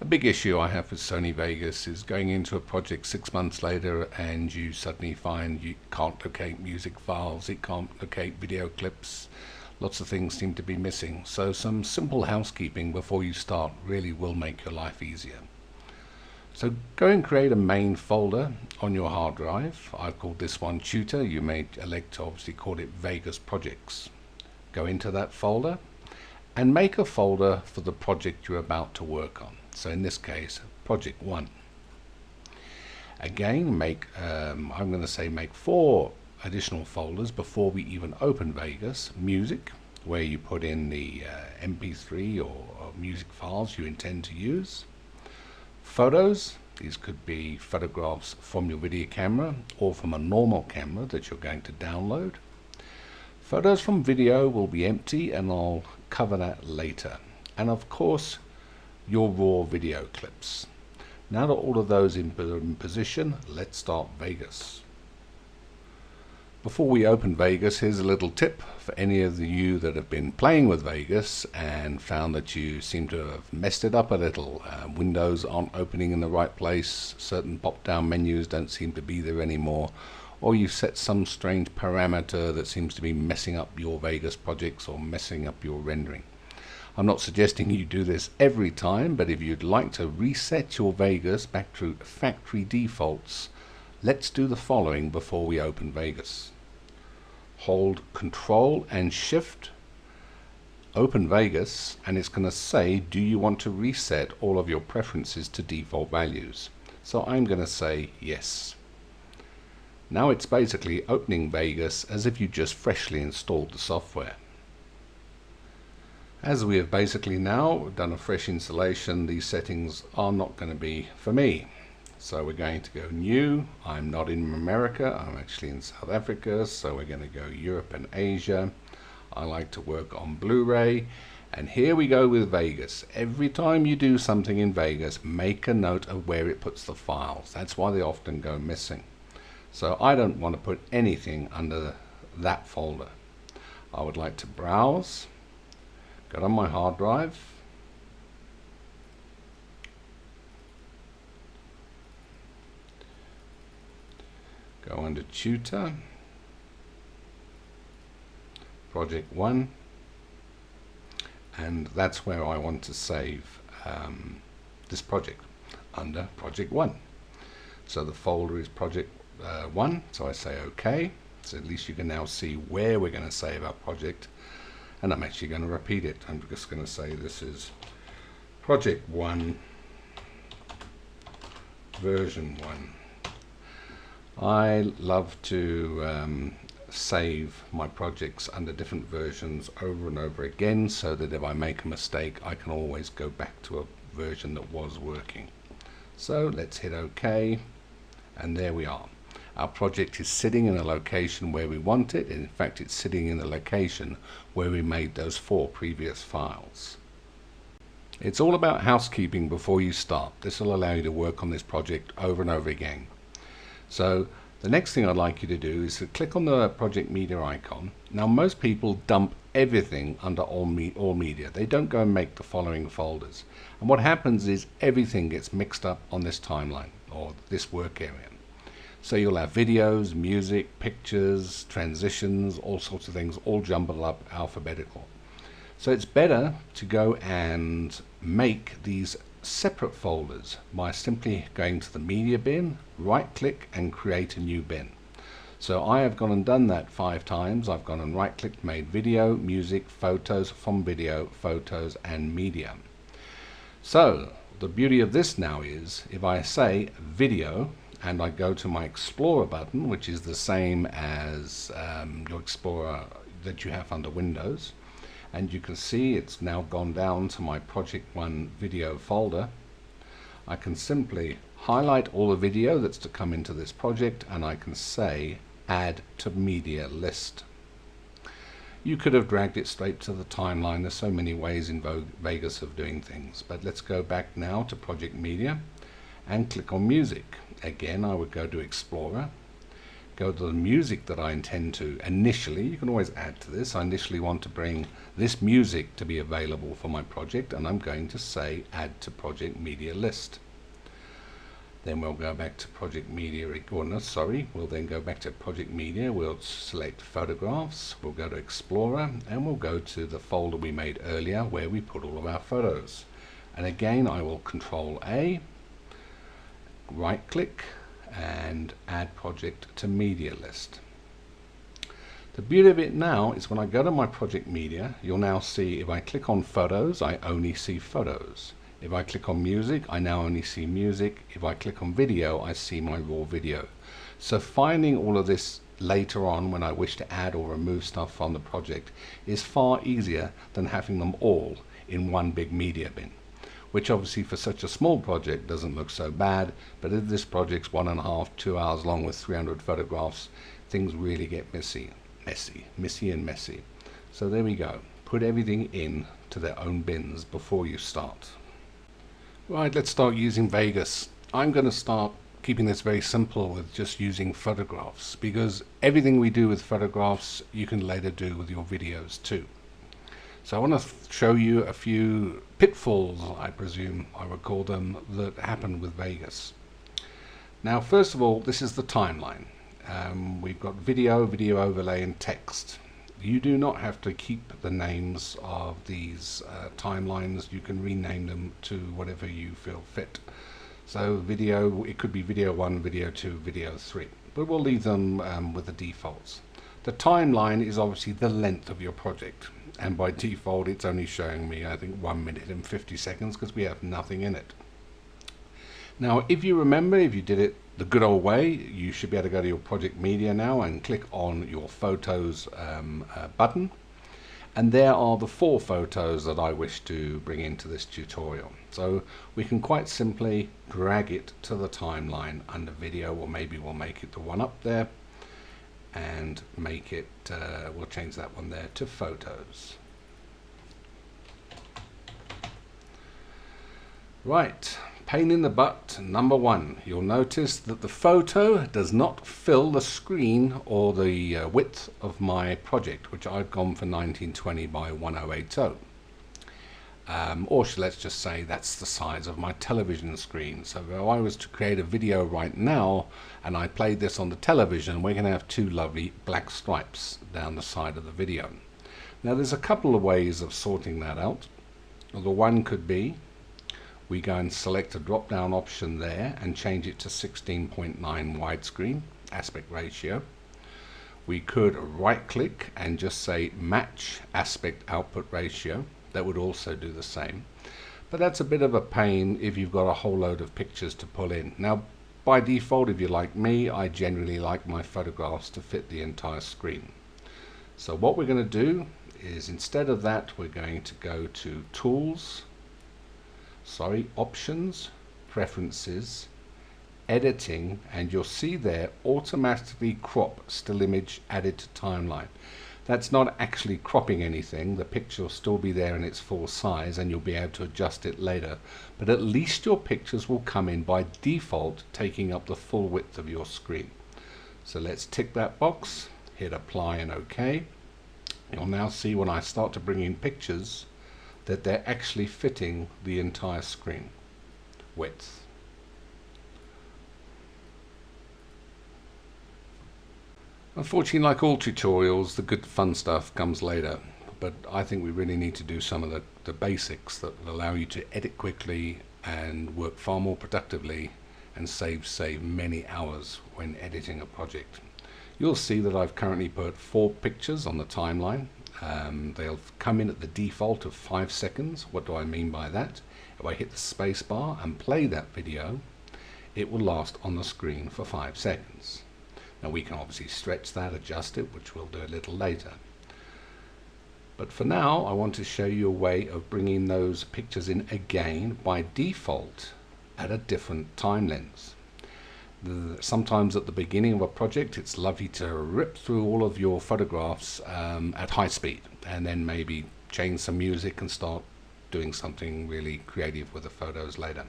A big issue I have with Sony Vegas is going into a project 6 months later and you suddenly find you can't locate music files, it can't locate video clips, lots of things seem to be missing. So some simple housekeeping before you start really will make your life easier. So go and create a main folder on your hard drive. I've called this one Tutor. You may elect to obviously call it Vegas Projects. Go into that folder and make a folder for the project you're about to work on. So in this case, Project 1. Again, I'm going to say make 4 additional folders before we even open Vegas. Music, where you put in the MP3 or music files you intend to use. Photos, these could be photographs from your video camera or from a normal camera that you're going to download. Photos from video will be empty and I'll cover that later. And of course, your raw video clips. Now that all of those in position, let's start Vegas. Before we open Vegas, here's a little tip for any of you that have been playing with Vegas and found that you seem to have messed it up a little. Windows aren't opening in the right place, certain pop-down menus don't seem to be there anymore, or you've set some strange parameter that seems to be messing up your Vegas projects or messing up your rendering. I'm not suggesting you do this every time, but if you'd like to reset your Vegas back to factory defaults, let's do the following before we open Vegas. Hold Control and Shift, open Vegas, and it's going to say, do you want to reset all of your preferences to default values? So I'm going to say yes. Now it's basically opening Vegas as if you just freshly installed the software. As we have basically now done a fresh installation, these settings are not going to be for me. So we're going to go New. I'm not in America, I'm actually in South Africa, so we're going to go Europe and Asia. I like to work on Blu-ray, and here we go with Vegas. Every time you do something in Vegas, make a note of where it puts the files. That's why they often go missing. So I don't want to put anything under that folder. I would like to browse, go on my hard drive, go under Tutor, Project 1, and that's where I want to save this project, under Project 1. So the folder is Project 1, so I say OK. So at least you can now see where we're going to save our project, and I'm actually going to repeat it. I'm just going to say this is Project 1, version 1. I love to save my projects under different versions over and over again, so that if I make a mistake I can always go back to a version that was working. So let's hit OK, and there we are. Our project is sitting in a location where we want it. In fact, it's sitting in the location where we made those 4 previous files. It's all about housekeeping before you start. This will allow you to work on this project over and over again. So the next thing I'd like you to do is to click on the project media icon. Now most people dump everything under all media. They don't go and make the following folders. And what happens is everything gets mixed up on this timeline or this work area. So you'll have videos, music, pictures, transitions, all sorts of things, all jumbled up alphabetical. So it's better to go and make these separate folders by simply going to the media bin, right click and create a new bin. So I have gone and done that 5 times. I've gone and right clicked, made video, music, photos, from video, photos and media. So the beauty of this now is if I say video and I go to my Explorer button, which is the same as your Explorer that you have under Windows, and you can see it's now gone down to my Project 1 video folder. I can simply highlight all the video that's to come into this project, and I can say add to media list. You could have dragged it straight to the timeline. There's so many ways in Vegas of doing things, but let's go back now to Project Media and click on Music. Again, I would go to Explorer, go to the music that I intend to initially. You can always add to this. I initially want to bring this music to be available for my project, and I'm going to say add to project media list. Then we'll go back to project media, we'll then go back to project media, we'll select photographs, we'll go to Explorer, and we'll go to the folder we made earlier where we put all of our photos. And again, I will Control A, right click, and add project to media list. The beauty of it now is when I go to my project media, you'll now see if I click on photos, I only see photos. If I click on music, I now only see music. If I click on video, I see my raw video. So finding all of this later on when I wish to add or remove stuff from the project is far easier than having them all in one big media bin, which obviously for such a small project doesn't look so bad, but if this project's 1.5, 2 hours long with 300 photographs, things really get messy and messy. So there we go. Put everything in to their own bins before you start. Right, let's start using Vegas. I'm going to start keeping this very simple with just using photographs, because everything we do with photographs you can later do with your videos too. So I want to show you a few pitfalls, I presume I would call them, that happen with Vegas. Now first of all, this is the timeline. We've got video overlay, and text. You do not have to keep the names of these timelines. You can rename them to whatever you feel fit. So video, it could be video 1, video 2, video 3, but we'll leave them with the defaults. The timeline is obviously the length of your project, and by default it's only showing me, I think, 1 minute and 50 seconds because we have nothing in it. Now if you remember, if you did it the good old way, you should be able to go to your project media now and click on your photos button, and there are the 4 photos that I wish to bring into this tutorial. So we can quite simply drag it to the timeline under video, or maybe we'll make it the one up there and make it, we'll change that one there to photos. Right. Pain in the butt number 1. You'll notice that the photo does not fill the screen or the width of my project, which I've gone for 1920 by 1080. Or let's just say that's the size of my television screen. So if I was to create a video right now and I played this on the television, we're going to have 2 lovely black stripes down the side of the video. Now there's a couple of ways of sorting that out. The one could be we go and select a drop down option there and change it to 16.9 widescreen aspect ratio. We could right click and just say match aspect output ratio. That would also do the same, but that's a bit of a pain if you've got a whole load of pictures to pull in. Now by default, if you're like me, I generally like my photographs to fit the entire screen. So what we're going to do is, instead of that, we're going to go to Options, Preferences, Editing, and you'll see there automatically crop still image added to timeline. That's not actually cropping anything. The picture will still be there in its full size and you'll be able to adjust it later, but at least your pictures will come in by default taking up the full width of your screen. So let's tick that box, hit apply and OK. You'll now see when I start to bring in pictures that they're actually fitting the entire screen width. Unfortunately, like all tutorials, the good fun stuff comes later, but I think we really need to do some of the basics that will allow you to edit quickly and work far more productively and save many hours when editing a project. You'll see that I've currently put 4 pictures on the timeline. They'll come in at the default of 5 seconds. What do I mean by that? If I hit the space bar and play that video, it will last on the screen for 5 seconds. Now we can obviously stretch that, adjust it, which we'll do a little later. But for now, I want to show you a way of bringing those pictures in again by default at a different time length. Sometimes at the beginning of a project, it's lovely to rip through all of your photographs at high speed and then maybe change some music and start doing something really creative with the photos later.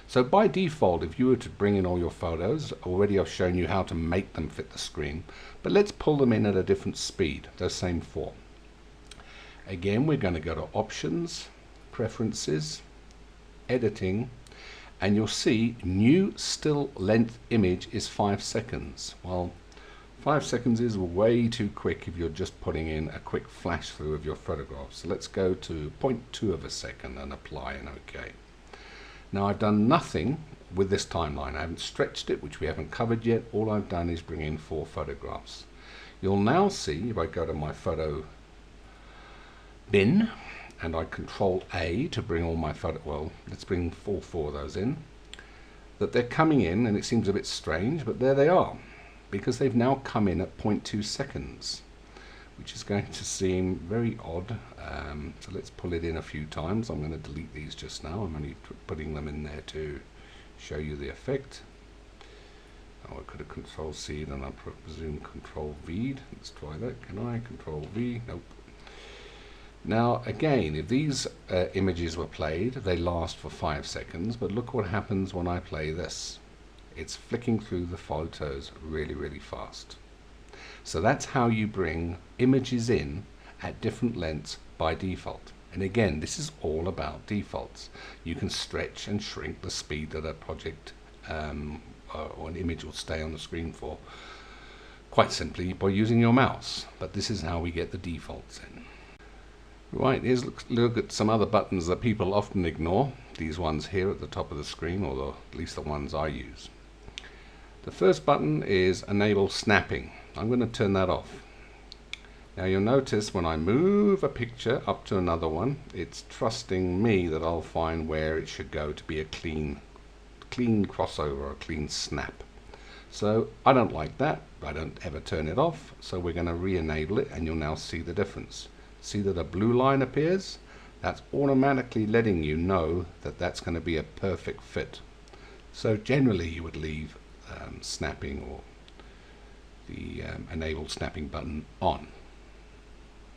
So by default, if you were to bring in all your photos, already I've shown you how to make them fit the screen, but let's pull them in at a different speed, those same four. Again, we're going to go to Options, Preferences, Editing, and you'll see new still length image is 5 seconds. Well, 5 seconds is way too quick if you're just putting in a quick flash through of your photograph. So let's go to 0.2 of a second and apply and OK. Now I've done nothing with this timeline. I haven't stretched it, which we haven't covered yet. All I've done is bring in 4 photographs. You'll now see, if I go to my photo bin and I Control A to bring all my photo, well, let's bring all 4 of those in, that they're coming in, and it seems a bit strange, but there they are, because they've now come in at 0.2 seconds, which is going to seem very odd. So let's pull it in a few times. I'm going to delete these just now. I'm only putting them in there to show you the effect. Oh, I could have Control C and I presume Control V. Let's try that. Can I? Control V? Nope. Now again, if these images were played, they last for 5 seconds, but look what happens when I play this. It's flicking through the photos really, really fast. So that's how you bring images in at different lengths by default. And again, this is all about defaults. You can stretch and shrink the speed that a project or an image will stay on the screen for quite simply by using your mouse. But this is how we get the defaults in. Right, here's look at some other buttons that people often ignore. These ones here at the top of the screen, or at least the ones I use. The first button is Enable Snapping. I'm going to turn that off. Now you'll notice when I move a picture up to another one, it's trusting me that I'll find where it should go to be a clean crossover or a clean snap. So I don't like that. I don't ever turn it off. So we're going to re-enable it, and you'll now see the difference. See that a blue line appears? That's automatically letting you know that that's going to be a perfect fit. So generally you would leave snapping or the enable snapping button on.